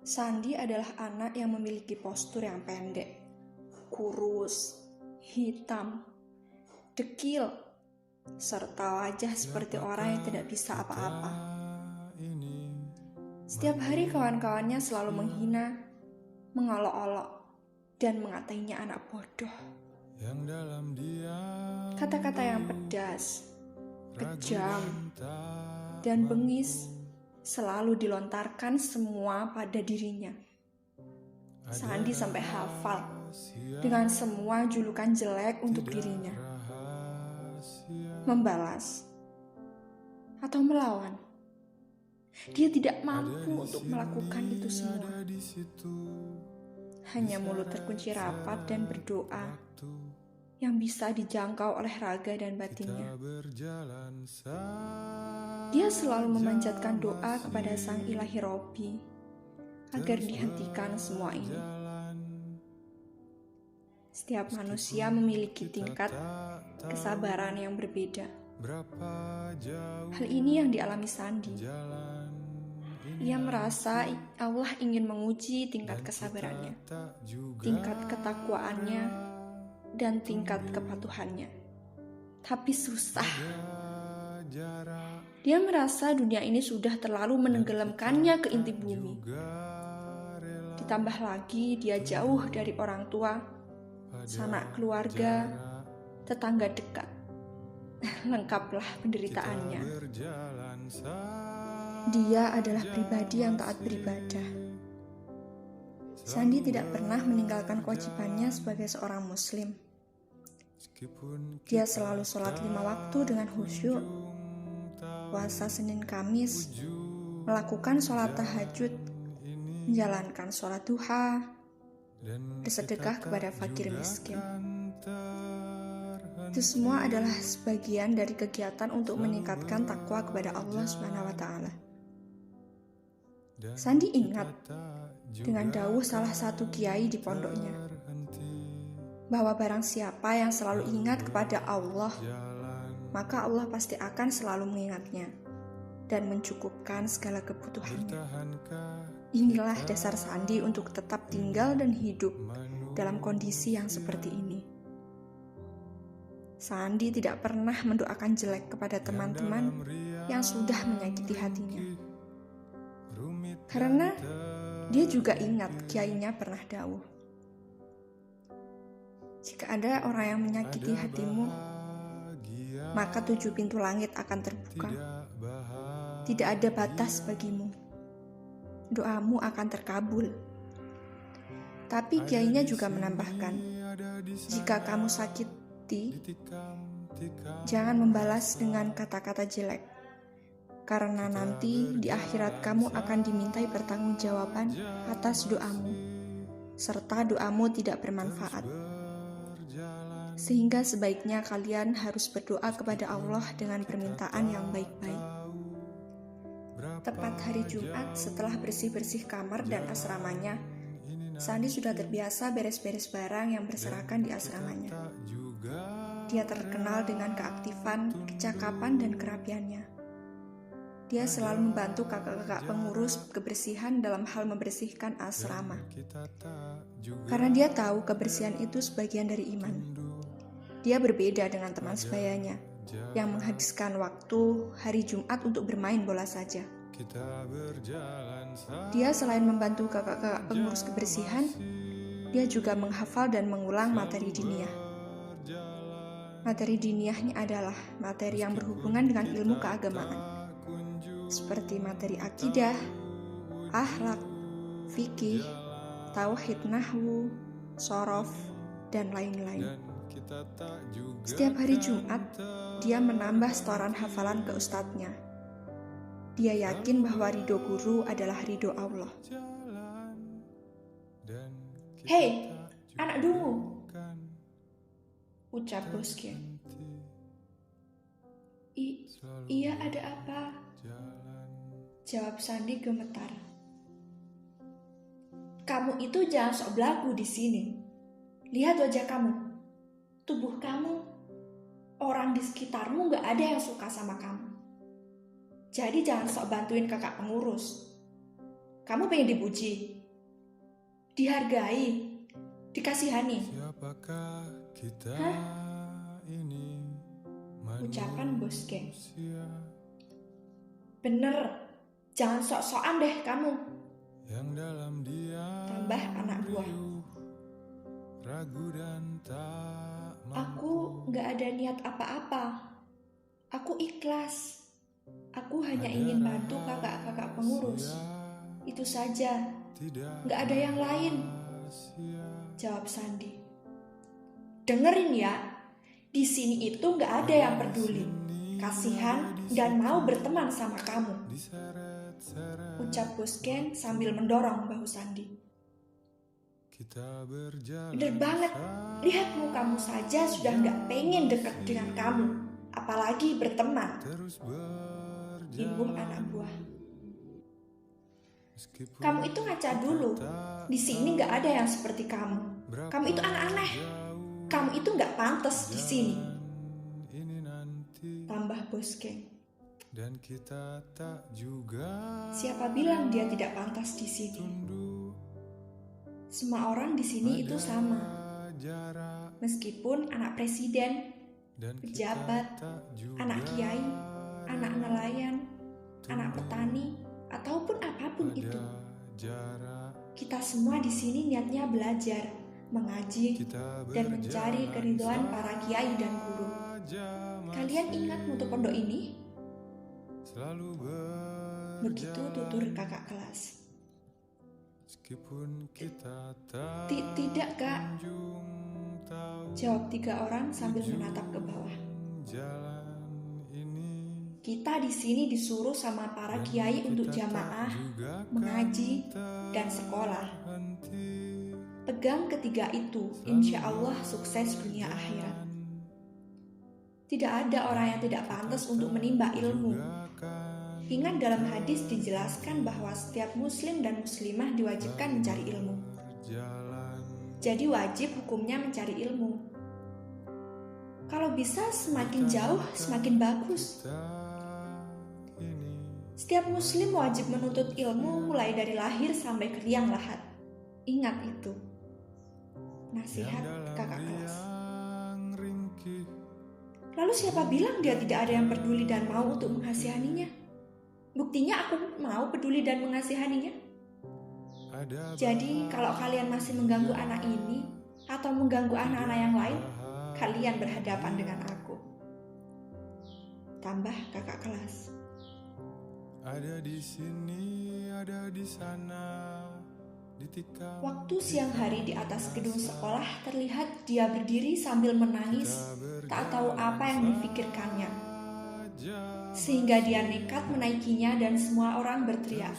Sandi adalah anak yang memiliki postur yang pendek, kurus, hitam, dekil, serta wajah seperti orang yang tidak bisa apa-apa. Setiap hari kawan-kawannya selalu menghina, mengolok-olok, dan mengatainya anak bodoh. Kata-kata yang pedas, kejam, dan bengis selalu dilontarkan semua pada dirinya. Sandi sampai hafal dengan semua julukan jelek untuk dirinya. Membalas atau melawan, dia tidak mampu untuk melakukan itu semua. Hanya mulut terkunci rapat dan berdoa yang bisa dijangkau oleh raga dan batinnya. Dia selalu memanjatkan doa kepada Sang Ilahi Robbi agar dihentikan semua ini. Setiap manusia memiliki tingkat kesabaran yang berbeda. Hal ini yang dialami Sandi. Ia merasa Allah ingin menguji tingkat kesabarannya, tingkat ketakwaannya, dan tingkat kepatuhannya. Tapi susah. Dia merasa dunia ini sudah terlalu menenggelamkannya ke inti bumi. Ditambah lagi dia jauh dari orang tua, sanak keluarga, tetangga dekat. Lengkaplah penderitaannya. Dia adalah pribadi yang taat beribadah. Sandi tidak pernah meninggalkan kewajibannya sebagai seorang muslim. Dia selalu sholat 5 waktu dengan khusyuk, puasa Senin Kamis, melakukan sholat tahajud, menjalankan sholat duha, bersedekah kepada fakir miskin. Itu semua adalah sebagian dari kegiatan untuk meningkatkan takwa kepada Allah SWT. Sandi ingat dengan dawuh salah satu kiai di pondoknya, bahwa barang siapa yang selalu ingat kepada Allah, maka Allah pasti akan selalu mengingatnya dan mencukupkan segala kebutuhannya. Inilah dasar Sandi untuk tetap tinggal dan hidup dalam kondisi yang seperti ini. Sandi tidak pernah mendoakan jelek kepada teman-teman yang sudah menyakiti hatinya. Karena dia juga ingat kiainya pernah dawuh, jika ada orang yang menyakiti hatimu, maka 7 pintu langit akan terbuka. Tidak ada batas bagimu. Doamu akan terkabul. Tapi kiainya juga menambahkan, jika kamu sakiti, jangan membalas dengan kata-kata jelek, karena nanti di akhirat kamu akan dimintai pertanggungjawaban atas doamu, serta doamu tidak bermanfaat. Sehingga sebaiknya kalian harus berdoa kepada Allah dengan permintaan yang baik-baik. Tepat hari Jumat setelah bersih-bersih kamar dan asramanya, Sandi sudah terbiasa beres-beres barang yang berserakan di asramanya. Dia terkenal dengan keaktifan, kecakapan, dan kerapiannya. Dia selalu membantu kakak-kakak pengurus kebersihan dalam hal membersihkan asrama. Karena dia tahu kebersihan itu sebagian dari iman. Dia berbeda dengan teman sebayanya yang menghabiskan waktu hari Jumat untuk bermain bola saja. Dia selain membantu kakak-kakak pengurus kebersihan, dia juga menghafal dan mengulang materi diniyah. Materi diniyahnya adalah materi yang berhubungan dengan ilmu keagamaan, seperti materi akidah, akhlak, fikih, tauhid nahwu, shorof, dan lain-lain. Setiap hari Jumat, dia menambah setoran hafalan ke ustadznya. Dia yakin bahwa ridho guru adalah ridho Allah. Hei, anak dungu, ucap bosnya. Iya, ada apa? Jawab Sandi gemetar. Kamu itu jangan sok belagu di sini. Lihat wajah kamu, tubuh kamu, orang di sekitarmu gak ada yang suka sama kamu. Jadi jangan sok bantuin kakak pengurus. Kamu pengen dipuji, dihargai, dikasihani. Hah? Ucapan bos geng. Bener, jangan sok-sokan deh kamu. Tambah anak buah. Aku gak ada niat apa-apa. Aku ikhlas. Aku hanya ingin bantu kakak-kakak pengurus. Itu saja. Gak ada yang lain. Jawab Sandi. Dengerin ya. Di sini itu gak ada yang peduli, kasihan, dan mau berteman sama kamu. Ucap bos geng sambil mendorong bahu Sandi. Bener banget. Lihat mukamu saja sudah gak pengen dekat dengan kamu, apalagi berteman. Imbuh anak buah. Kamu itu ngaca dulu. Di sini gak ada yang seperti kamu. Kamu itu aneh-aneh. Kamu itu gak pantas di sini. Tambah bos geng. Siapa bilang dia tidak pantas di sini? Semua orang di sini itu sama. Meskipun anak presiden, pejabat, anak kiai, anak nelayan, anak petani, ataupun apapun itu. Kita semua di sini niatnya belajar, mengaji, dan mencari keridhaan para kiai dan guru. Kalian ingat mutu pondok ini? Begitu tutur kakak kelas. Tidak, Kak. Jawab 3 orang sambil menatap ke bawah. Kita di sini disuruh sama para kiai untuk jamaah, mengaji, dan sekolah. Pegang ketiga itu, insya Allah sukses dunia akhirat. Tidak ada orang yang tidak pantas untuk menimba ilmu. Ingat dalam hadis dijelaskan bahwa setiap muslim dan muslimah diwajibkan mencari ilmu. Jadi wajib hukumnya mencari ilmu. Kalau bisa semakin jauh semakin bagus. Setiap muslim wajib menuntut ilmu mulai dari lahir sampai ke liang lahat. Ingat itu. Nasihat kakak kelas. Lalu siapa bilang dia tidak ada yang peduli dan mau untuk mengasihaninya? Buktinya aku mau peduli dan mengasihaninya. Jadi kalau kalian masih mengganggu anak ini atau mengganggu anak-anak yang lain, kalian berhadapan dengan aku. Tambah kakak kelas. Ada di sini, ada di sana. Waktu siang hari di atas gedung sekolah terlihat dia berdiri sambil menangis, tak tahu apa yang dipikirkannya. Sehingga dia nekat menaikinya dan semua orang berteriak,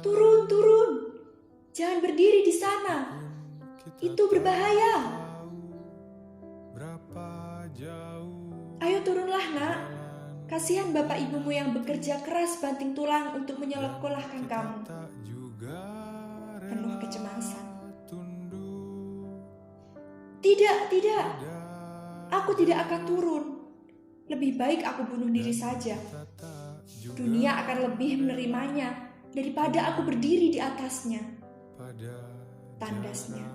"Turun, turun! Jangan berdiri di sana! Itu berbahaya! Ayo turunlah, nak! Kasihan bapak ibumu yang bekerja keras banting tulang untuk menyekolahkan kamu." Penuh kecemasan. Tidak. Aku tidak akan turun. Lebih baik aku bunuh diri saja. Dunia akan lebih menerimanya daripada aku berdiri di atasnya. Tandasnya.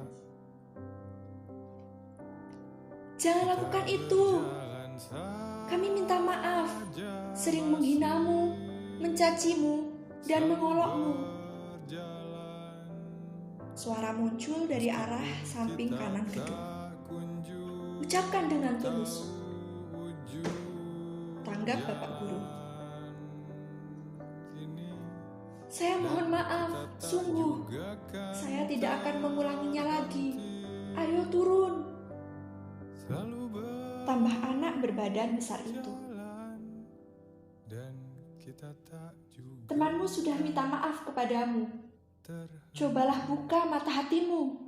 Jangan lakukan itu. Kami minta maaf. Sering menghinamu, mencacimu, dan mengolokmu. Suara muncul dari arah samping kanan gedung. Ucapkan dengan tulus. Tanggap Bapak Guru. Saya mohon maaf, sungguh. Saya tidak akan mengulanginya lagi. Ayo turun. Tambah anak berbadan besar itu. Temanmu sudah minta maaf kepadamu. Cobalah buka mata hatimu.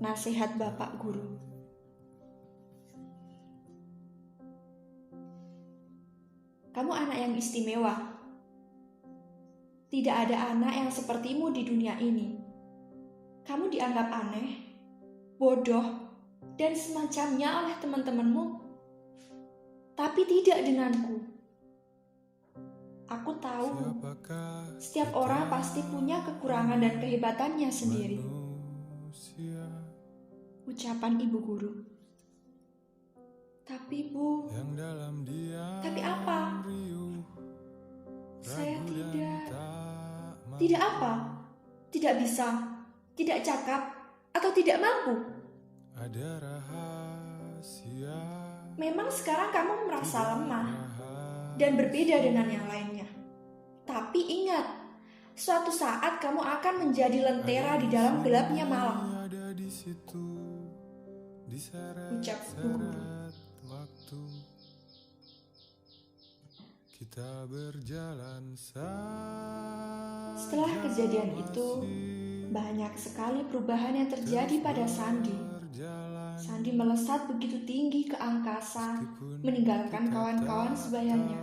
Nasihat Bapak Guru. Kamu anak yang istimewa. Tidak ada anak yang sepertimu di dunia ini. Kamu dianggap aneh, bodoh, dan semacamnya oleh teman-temanmu. Tapi tidak denganku. Aku tahu, setiap orang pasti punya kekurangan dan kehebatannya sendiri. Ucapan ibu guru. Tapi Bu, tapi apa? Saya tidak apa? Tidak bisa, tidak cakap, atau tidak mampu? Memang sekarang kamu merasa lemah dan berbeda dengan yang lainnya. Tapi ingat, suatu saat kamu akan menjadi lentera di dalam gelapnya malam. Ucap guru. Setelah kejadian itu, banyak sekali perubahan yang terjadi pada Sandi. Sandi melesat begitu tinggi ke angkasa, meninggalkan kawan-kawan sebayanya.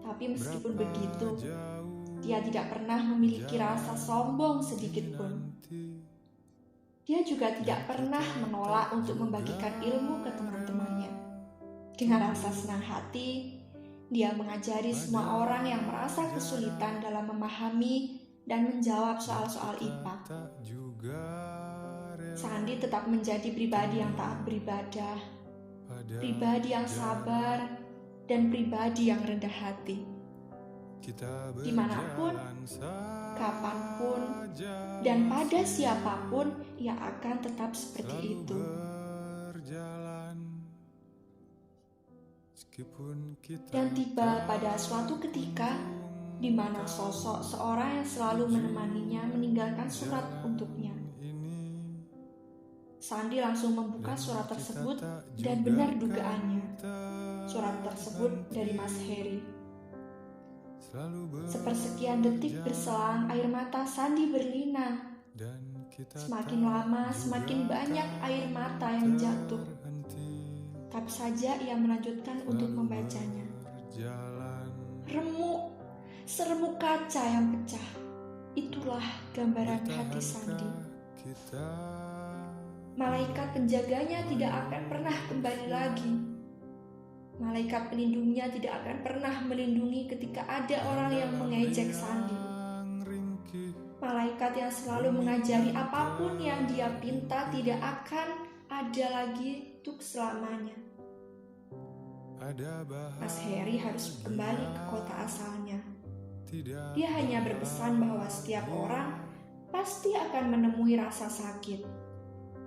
Tapi meskipun begitu, dia tidak pernah memiliki rasa sombong sedikit pun. Dia juga tidak pernah menolak untuk membagikan ilmu ke teman-temannya. Dengan rasa senang hati, dia mengajari semua orang yang merasa kesulitan dalam memahami dan menjawab soal-soal IPA. Sandi tetap menjadi pribadi yang taat beribadah, pribadi yang sabar, dan pribadi yang rendah hati. Dimanapun, kapanpun, dan pada siapapun, ia akan tetap seperti itu. Dan tiba pada suatu ketika di mana sosok seorang yang selalu menemaninya meninggalkan surat untuknya. Sandi langsung membuka surat tersebut dan benar dugaannya. Surat tersebut dari Mas Heri. Sepersekian detik berselang, air mata Sandi berlinang. Semakin lama, semakin banyak air mata yang jatuh. Tetap saja ia melanjutkan untuk membacanya. Remuk, seremuk kaca yang pecah. Itulah gambaran hati Sandi. Malaikat penjaganya tidak akan pernah kembali lagi. Malaikat pelindungnya tidak akan pernah melindungi ketika ada orang yang mengejek Sandi. Malaikat yang selalu mengajari apapun yang dia pinta tidak akan ada lagi untuk selamanya. Mas Heri harus kembali ke kota asalnya. Dia hanya berpesan bahwa setiap orang pasti akan menemui rasa sakit.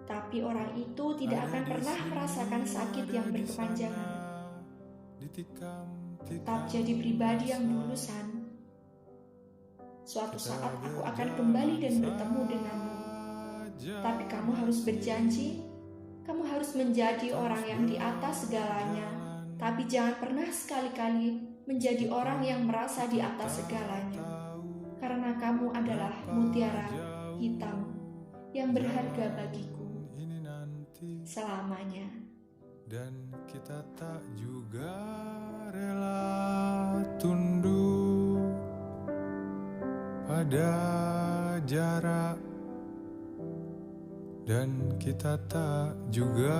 Tapi orang itu tidak akan pernah merasakan sakit yang berkepanjangan. Tetap jadi pribadi yang dulu, San. Suatu saat aku akan kembali dan bertemu denganmu. Tapi kamu harus berjanji, kamu harus menjadi orang yang di atas segalanya. Tapi jangan pernah sekali-kali menjadi orang yang merasa di atas segalanya. Karena kamu adalah mutiara hitam yang berharga bagiku selamanya. Dan kita tak juga rela tunduk pada jarak. Dan kita tak juga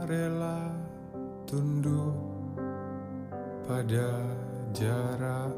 rela tunduk pada jarak.